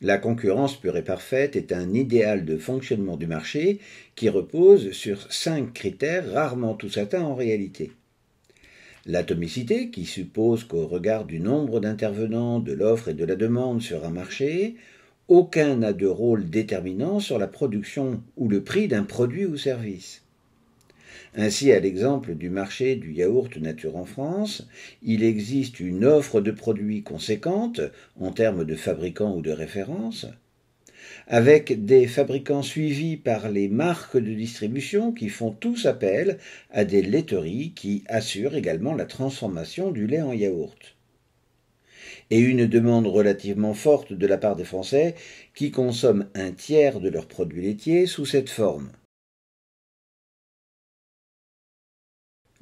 La concurrence pure et parfaite est un idéal de fonctionnement du marché qui repose sur 5 critères rarement tous atteints en réalité. L'atomicité, qui suppose qu'au regard du nombre d'intervenants, de l'offre et de la demande sur un marché, aucun n'a de rôle déterminant sur la production ou le prix d'un produit ou service. Ainsi, à l'exemple du marché du yaourt nature en France, il existe une offre de produits conséquente en termes de fabricants ou de références, avec des fabricants suivis par les marques de distribution qui font tous appel à des laiteries qui assurent également la transformation du lait en yaourt. Et une demande relativement forte de la part des Français qui consomment un tiers de leurs produits laitiers sous cette forme.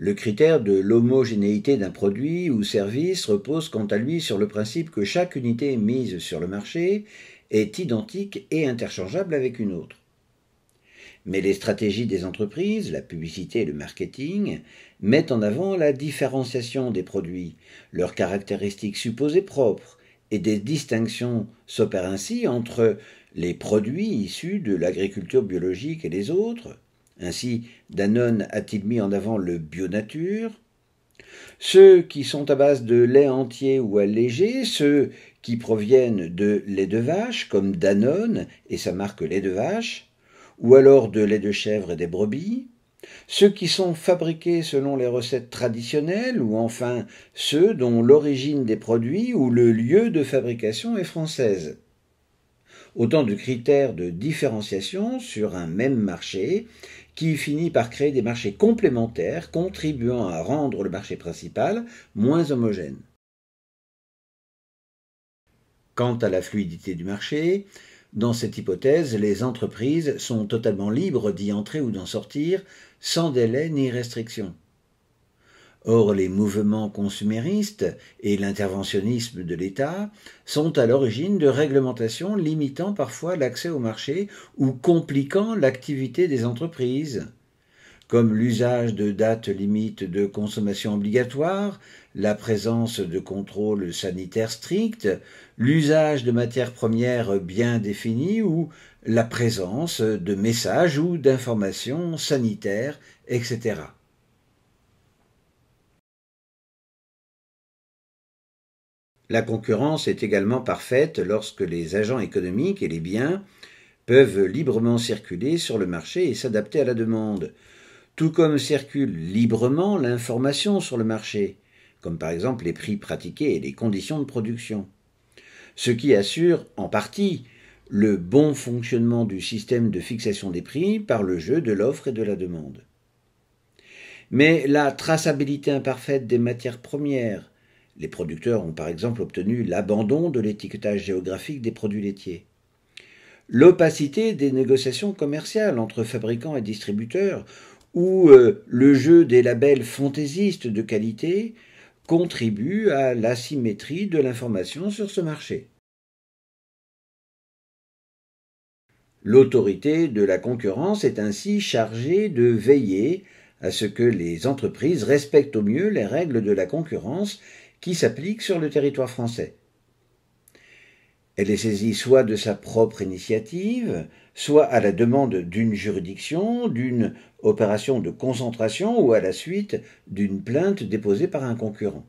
Le critère de l'homogénéité d'un produit ou service repose quant à lui sur le principe que chaque unité mise sur le marché est identique et interchangeable avec une autre. Mais les stratégies des entreprises, la publicité et le marketing, mettent en avant la différenciation des produits, leurs caractéristiques supposées propres, et des distinctions s'opèrent ainsi entre les produits issus de l'agriculture biologique et les autres. Ainsi, Danone a-t-il mis en avant le bio-nature, ceux qui sont à base de lait entier ou allégé, ceux qui proviennent de lait de vache, comme Danone et sa marque lait de vache, ou alors de lait de chèvre et des brebis, ceux qui sont fabriqués selon les recettes traditionnelles, ou enfin ceux dont l'origine des produits ou le lieu de fabrication est française. Autant de critères de différenciation sur un même marché qui finit par créer des marchés complémentaires contribuant à rendre le marché principal moins homogène. Quant à la fluidité du marché, dans cette hypothèse, les entreprises sont totalement libres d'y entrer ou d'en sortir sans délai ni restriction. Or, les mouvements consuméristes et l'interventionnisme de l'État sont à l'origine de réglementations limitant parfois l'accès au marché ou compliquant l'activité des entreprises, comme l'usage de dates limites de consommation obligatoires, la présence de contrôles sanitaires stricts, l'usage de matières premières bien définies ou la présence de messages ou d'informations sanitaires, etc. La concurrence est également parfaite lorsque les agents économiques et les biens peuvent librement circuler sur le marché et s'adapter à la demande, tout comme circule librement l'information sur le marché, comme par exemple les prix pratiqués et les conditions de production, ce qui assure en partie le bon fonctionnement du système de fixation des prix par le jeu de l'offre et de la demande. Mais la traçabilité imparfaite des matières premières, les producteurs ont par exemple obtenu l'abandon de l'étiquetage géographique des produits laitiers. L'opacité des négociations commerciales entre fabricants et distributeurs ou le jeu des labels fantaisistes de qualité contribuent à l'asymétrie de l'information sur ce marché. L'autorité de la concurrence est ainsi chargée de veiller à ce que les entreprises respectent au mieux les règles de la concurrence qui s'appliquent sur le territoire français. Elle est saisie soit de sa propre initiative, soit à la demande d'une juridiction, d'une opération de concentration ou à la suite d'une plainte déposée par un concurrent.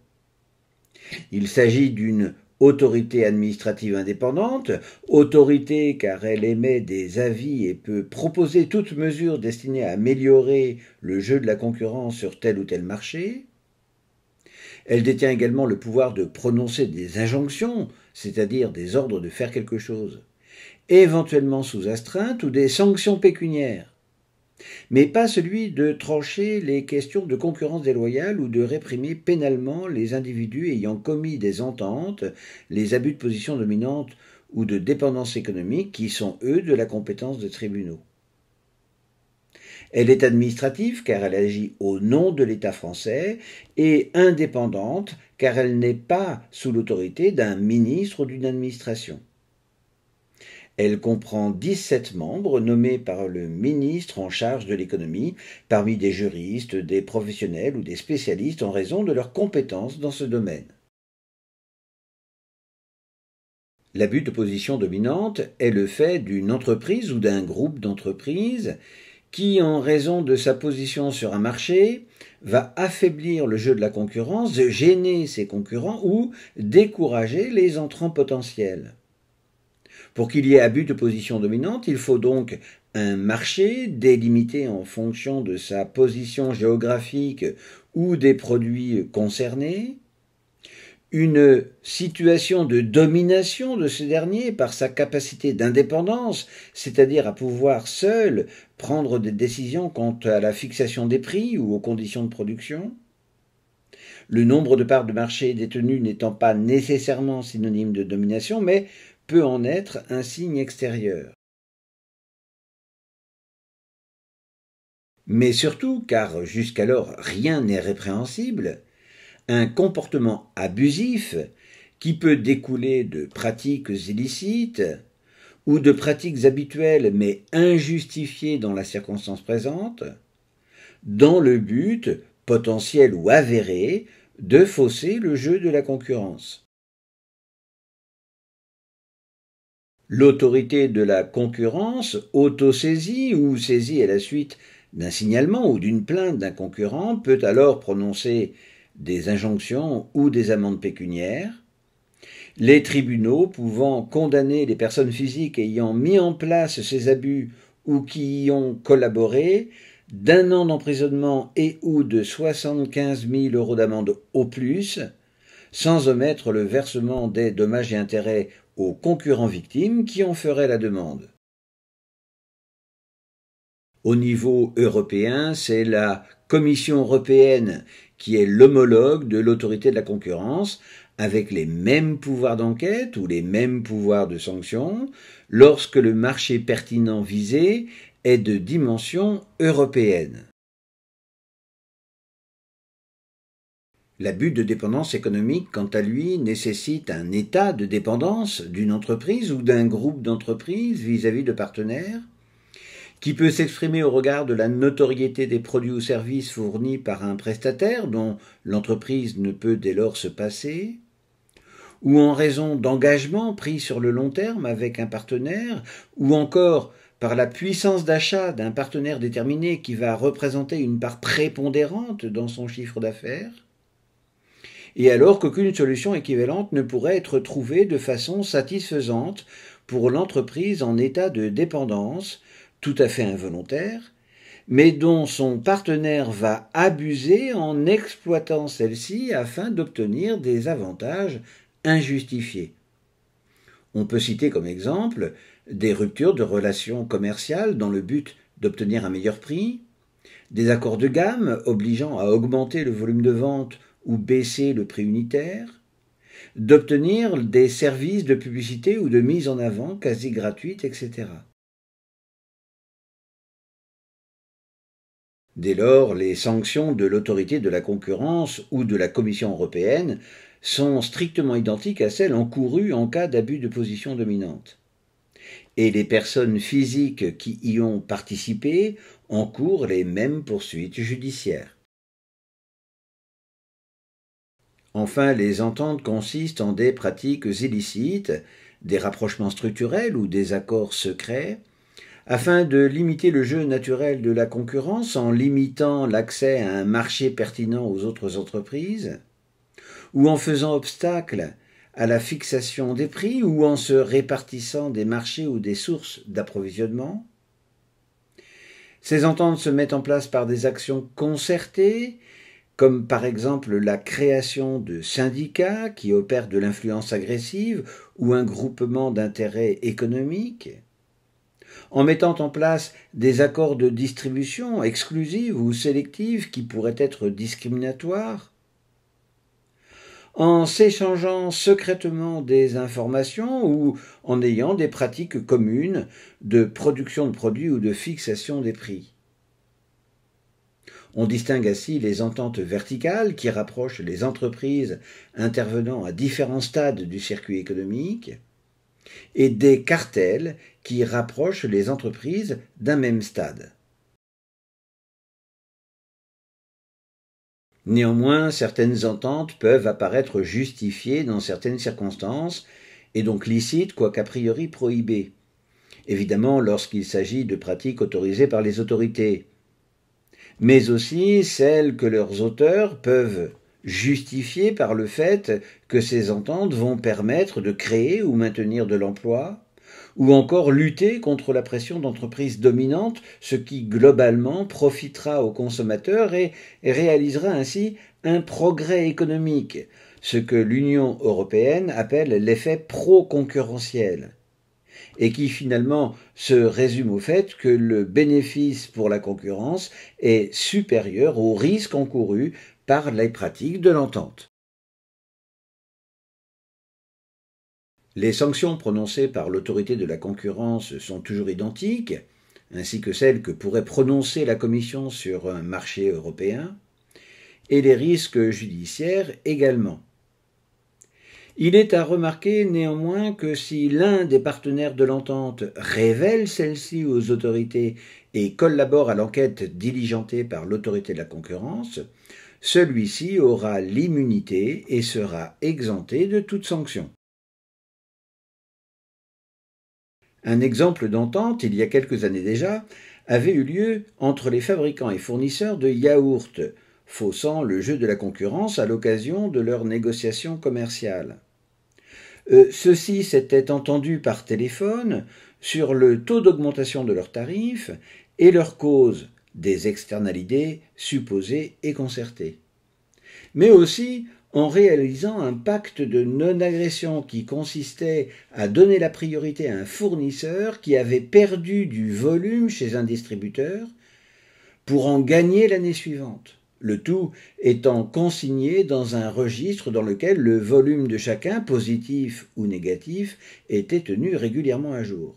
Il s'agit d'une autorité administrative indépendante, autorité car elle émet des avis et peut proposer toute mesure destinée à améliorer le jeu de la concurrence sur tel ou tel marché. Elle détient également le pouvoir de prononcer des injonctions, c'est-à-dire des ordres de faire quelque chose, éventuellement sous astreinte ou des sanctions pécuniaires, mais pas celui de trancher les questions de concurrence déloyale ou de réprimer pénalement les individus ayant commis des ententes, les abus de position dominante ou de dépendance économique qui sont, eux, de la compétence des tribunaux. Elle est administrative car elle agit au nom de l'État français et indépendante car elle n'est pas sous l'autorité d'un ministre ou d'une administration. Elle comprend 17 membres nommés par le ministre en charge de l'économie, parmi des juristes, des professionnels ou des spécialistes en raison de leurs compétences dans ce domaine. L'abus de position dominante est le fait d'une entreprise ou d'un groupe d'entreprises qui, en raison de sa position sur un marché, va affaiblir le jeu de la concurrence, gêner ses concurrents ou décourager les entrants potentiels. Pour qu'il y ait abus de position dominante, il faut donc un marché délimité en fonction de sa position géographique ou des produits concernés, une situation de domination de ce dernier par sa capacité d'indépendance, c'est-à-dire à pouvoir seul prendre des décisions quant à la fixation des prix ou aux conditions de production, le nombre de parts de marché détenues n'étant pas nécessairement synonyme de domination, mais peut en être un signe extérieur. Mais surtout, car jusqu'alors rien n'est répréhensible, un comportement abusif qui peut découler de pratiques illicites ou de pratiques habituelles mais injustifiées dans la circonstance présente, dans le but, potentiel ou avéré, de fausser le jeu de la concurrence. L'autorité de la concurrence, autosaisie ou saisie à la suite d'un signalement ou d'une plainte d'un concurrent, peut alors prononcer des injonctions ou des amendes pécuniaires, les tribunaux pouvant condamner les personnes physiques ayant mis en place ces abus ou qui y ont collaboré d'1 an d'emprisonnement et ou de 75 000 € d'amende au plus, sans omettre le versement des dommages et intérêts aux concurrents victimes qui en feraient la demande. Au niveau européen, c'est la Commission européenne qui est l'homologue de l'autorité de la concurrence, avec les mêmes pouvoirs d'enquête ou les mêmes pouvoirs de sanction, lorsque le marché pertinent visé est de dimension européenne. L'abus de dépendance économique, quant à lui, nécessite un état de dépendance d'une entreprise ou d'un groupe d'entreprises vis-à-vis de partenaires, qui peut s'exprimer au regard de la notoriété des produits ou services fournis par un prestataire dont l'entreprise ne peut dès lors se passer, ou en raison d'engagements pris sur le long terme avec un partenaire, ou encore par la puissance d'achat d'un partenaire déterminé qui va représenter une part prépondérante dans son chiffre d'affaires, et alors qu'aucune solution équivalente ne pourrait être trouvée de façon satisfaisante pour l'entreprise en état de dépendance, tout à fait involontaire, mais dont son partenaire va abuser en exploitant celle-ci afin d'obtenir des avantages injustifiés. On peut citer comme exemple des ruptures de relations commerciales dans le but d'obtenir un meilleur prix, des accords de gamme obligeant à augmenter le volume de vente ou baisser le prix unitaire, d'obtenir des services de publicité ou de mise en avant quasi gratuite, etc. Dès lors, les sanctions de l'autorité de la concurrence ou de la Commission européenne sont strictement identiques à celles encourues en cas d'abus de position dominante. Et les personnes physiques qui y ont participé encourent les mêmes poursuites judiciaires. Enfin, les ententes consistent en des pratiques illicites, des rapprochements structurels ou des accords secrets, afin de limiter le jeu naturel de la concurrence en limitant l'accès à un marché pertinent aux autres entreprises, ou en faisant obstacle à la fixation des prix ou en se répartissant des marchés ou des sources d'approvisionnement. Ces ententes se mettent en place par des actions concertées, comme par exemple la création de syndicats qui opèrent de l'influence agressive ou un groupement d'intérêts économiques, en mettant en place des accords de distribution exclusives ou sélectives qui pourraient être discriminatoires, en s'échangeant secrètement des informations ou en ayant des pratiques communes de production de produits ou de fixation des prix. On distingue ainsi les ententes verticales qui rapprochent les entreprises intervenant à différents stades du circuit économique et des cartels qui rapprochent les entreprises d'un même stade. Néanmoins, certaines ententes peuvent apparaître justifiées dans certaines circonstances et donc licite quoiqu'a priori prohibée, évidemment lorsqu'il s'agit de pratiques autorisées par les autorités, mais aussi celles que leurs auteurs peuvent justifier par le fait que ces ententes vont permettre de créer ou maintenir de l'emploi, ou encore lutter contre la pression d'entreprises dominantes, ce qui globalement profitera aux consommateurs et réalisera ainsi un progrès économique, ce que l'Union européenne appelle l'effet pro-concurrentiel, et qui finalement se résume au fait que le bénéfice pour la concurrence est supérieur au risque encouru par les pratiques de l'entente. Les sanctions prononcées par l'autorité de la concurrence sont toujours identiques, ainsi que celles que pourrait prononcer la Commission sur un marché européen, et les risques judiciaires également. Il est à remarquer néanmoins que si l'un des partenaires de l'entente révèle celle-ci aux autorités et collabore à l'enquête diligentée par l'autorité de la concurrence, celui-ci aura l'immunité et sera exempté de toute sanction. Un exemple d'entente, il y a quelques années déjà, avait eu lieu entre les fabricants et fournisseurs de yaourts, faussant le jeu de la concurrence à l'occasion de leurs négociations commerciales. Ceux-ci s'étaient entendus par téléphone sur le taux d'augmentation de leurs tarifs et leur cause, des externalités supposées et concertées, mais aussi en réalisant un pacte de non-agression qui consistait à donner la priorité à un fournisseur qui avait perdu du volume chez un distributeur pour en gagner l'année suivante, le tout étant consigné dans un registre dans lequel le volume de chacun, positif ou négatif, était tenu régulièrement à jour.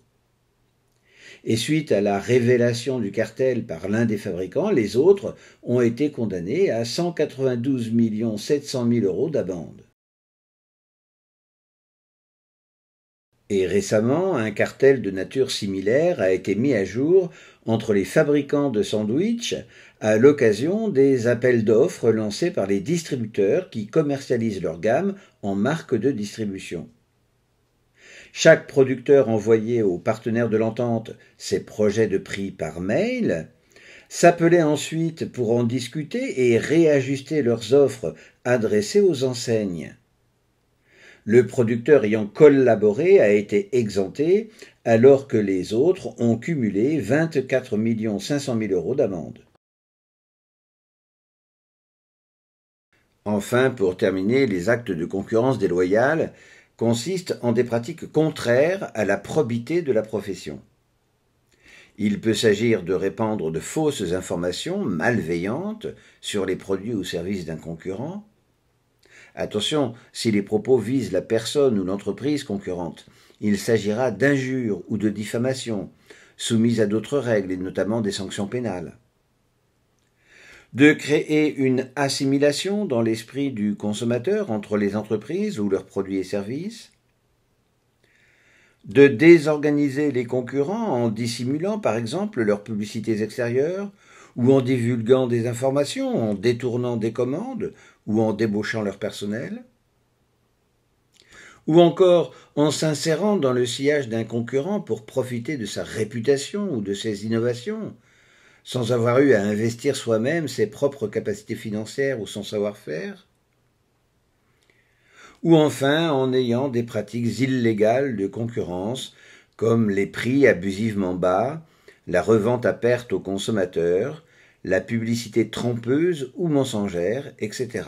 Et suite à la révélation du cartel par l'un des fabricants, les autres ont été condamnés à 192 700 000 € d'amende. Et récemment, un cartel de nature similaire a été mis à jour entre les fabricants de sandwichs à l'occasion des appels d'offres lancés par les distributeurs qui commercialisent leur gamme en marque de distribution. Chaque producteur envoyait aux partenaires de l'entente ses projets de prix par mail, s'appelait ensuite pour en discuter et réajuster leurs offres adressées aux enseignes. Le producteur ayant collaboré a été exempté, alors que les autres ont cumulé 24 500 000 € d'amende. Enfin, pour terminer, les actes de concurrence déloyale consistent en des pratiques contraires à la probité de la profession. Il peut s'agir de répandre de fausses informations malveillantes sur les produits ou services d'un concurrent. Attention, si les propos visent la personne ou l'entreprise concurrente, il s'agira d'injures ou de diffamation, soumises à d'autres règles et notamment des sanctions pénales. De créer une assimilation dans l'esprit du consommateur entre les entreprises ou leurs produits et services, de désorganiser les concurrents en dissimulant par exemple leurs publicités extérieures, ou en divulguant des informations, en détournant des commandes, ou en débauchant leur personnel, ou encore en s'insérant dans le sillage d'un concurrent pour profiter de sa réputation ou de ses innovations, sans avoir eu à investir soi-même ses propres capacités financières ou son savoir-faire, ou enfin en ayant des pratiques illégales de concurrence, comme les prix abusivement bas, la revente à perte aux consommateurs, la publicité trompeuse ou mensongère, etc.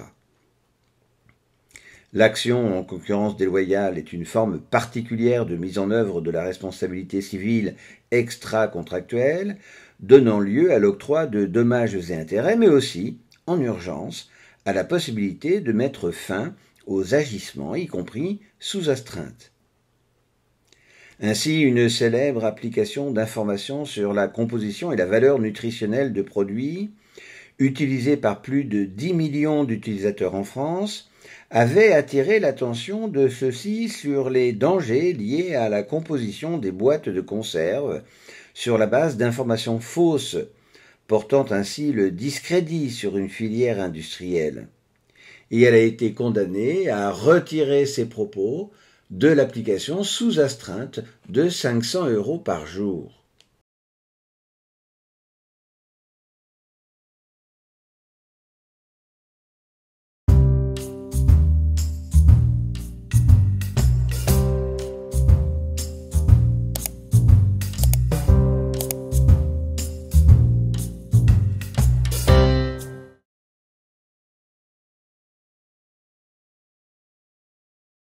L'action en concurrence déloyale est une forme particulière de mise en œuvre de la responsabilité civile extra-contractuelle, donnant lieu à l'octroi de dommages et intérêts, mais aussi, en urgence, à la possibilité de mettre fin aux agissements, y compris sous astreinte. Ainsi, une célèbre application d'information sur la composition et la valeur nutritionnelle de produits, utilisée par plus de 10 millions d'utilisateurs en France, avait attiré l'attention de ceux-ci sur les dangers liés à la composition des boîtes de conserve sur la base d'informations fausses, portant ainsi le discrédit sur une filière industrielle. Et elle a été condamnée à retirer ses propos de l'application sous astreinte de 500 € par jour.